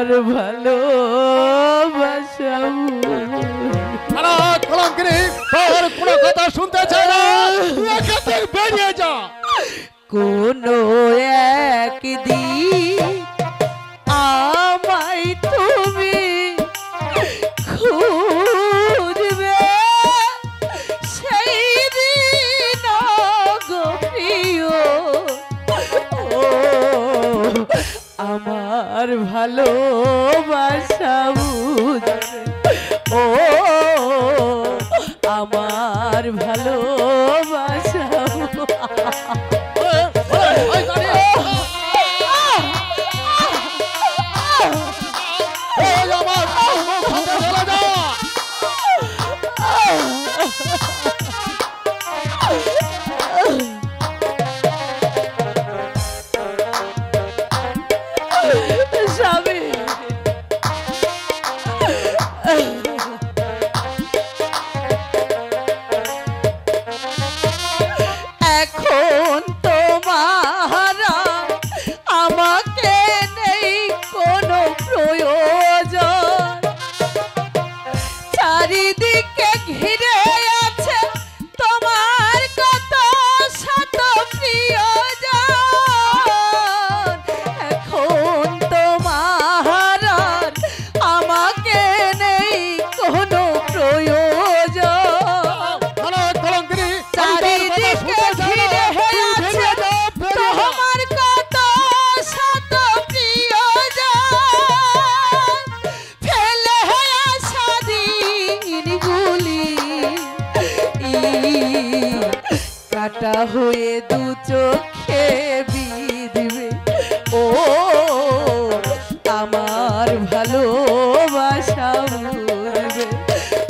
আমার ভালোবাসা কলঙ্কিনী তোর কোনো কথা শুনতে চাই না, তুই এখান থেকে বেরিয়ে যা। কোনো একদিন আমায় তুমি খুঁজবে, সেই দিন গো প্রিয় ও আমার ভালোবাসা বুঝবে, ও আমার ভালোবাসা এখন তোমারা আমাকে নেই কোনো প্রয়োজন, চারিদিকে ঘিরে আছে তোমার কত শত প্রিয়জন। এখন তোমারা আমাকে নেই কোনো প্রয়োজন, চারিদিকে ঘিরে আছে তোমার কত শত প্রিয়জন। ফেলে আসা দিনগুলি কাটা হয়ে দু চোখে বিঁধবে, ও আমার ভালোবাসা বুঝবে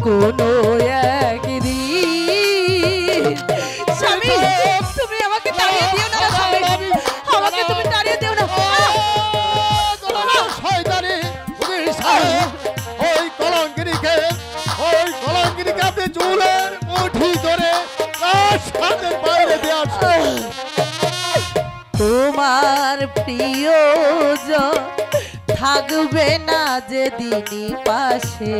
কোনো একদিন। স্বামী তুমি আমাকে তাড়িয়ে দিও না, স্বামী আমাকে তুমি তাড়িয়ে দিও না। ওই কলঙ্কিনীকে আপনি চুলের মুঠি ধরে রাজসাদের বাইরে দিয়ে আসুন। তোমার প্রিয়জন থাকবে না যেদিনই পাশে,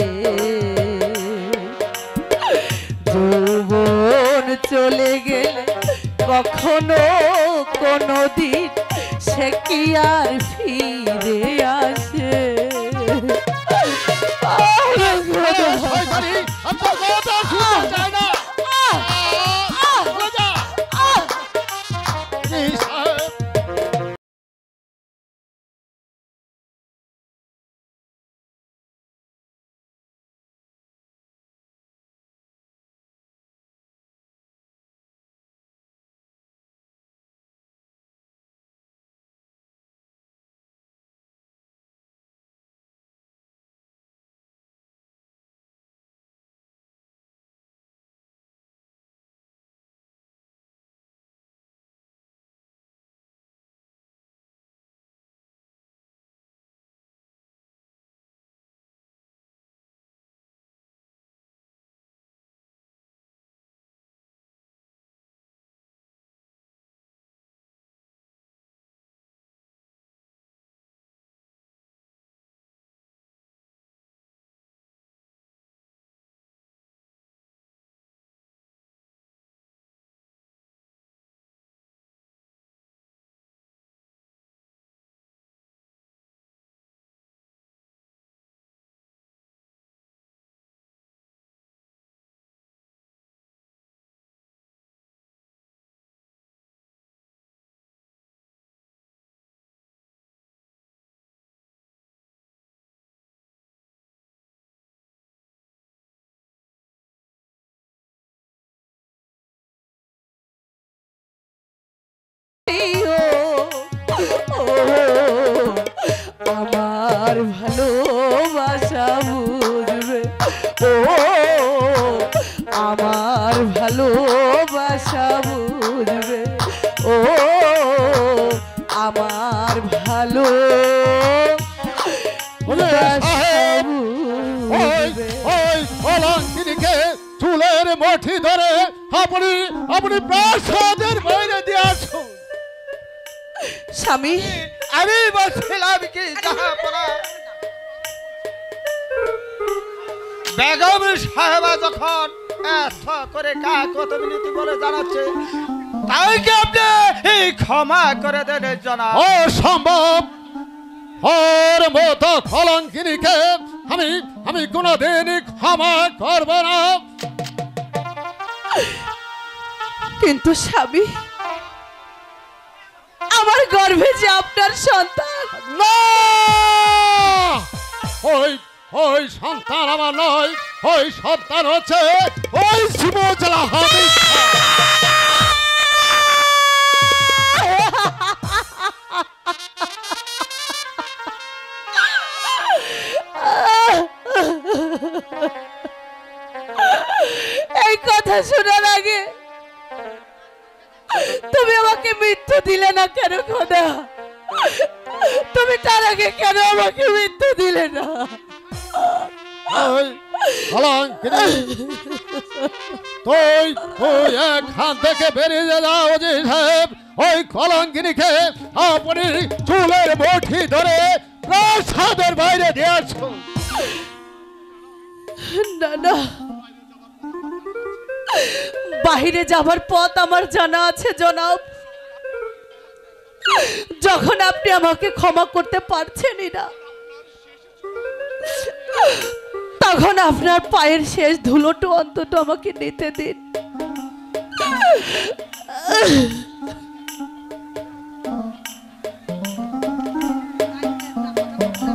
যৌবন চলে গেলে কখনো কোনো দিন সে কি আর ফিরে আসে। আমার ভালোবাসা বুঝবে, ও আমার ভালোবাসা বুঝবে, ও আমার ভালো কলঙ্কিনীকে চুলের মুঠি ধরে আপনি প্রাসাদের বাইরে দিয়ে আসুন। স্বামী আমি বলছিলাম কি বেগম সাহেবা যখন এত করে কাকত বিনীতি বলে জানাচ্ছে, তাই কি আপনি এই ক্ষমা করে দেন জনাব? অসম্ভব। ওর মতো কলঙ্কিনীকে আমি আমি কোনোদিনই ক্ষমা করব না। কিন্তু স্বামী, আমার গর্ভে যে আপনার সন্তান, না, ওই ওই সন্তান আমার নয়, ওই সন্তান হচ্ছে ওই শিবজলা হাবিব। এই কথা শোনার আগে তুমি আমাকে মৃত্যু দিলে না কেন খোদা? তুমি তার আগে কেন আমাকে মৃত্যু দিলে না? ওই কলঙ্কিনী, তুই তুই এখান থেকে বেরিয়ে যাও ওজি সাহেব। ওই কলঙ্কিনীকে আপনি চুলের মুঠি ধরে প্রাসাদের বাইরে দিয়ে আসুন। না না, বাহিরে যাবার পথ আমার জানা আছে জনাব। যখন আপনি আমাকে ক্ষমা করতে পারছেনই না, তখন আপনার পায়ের শেষ ধুলোটা অন্তত আমাকে নিতে দিন।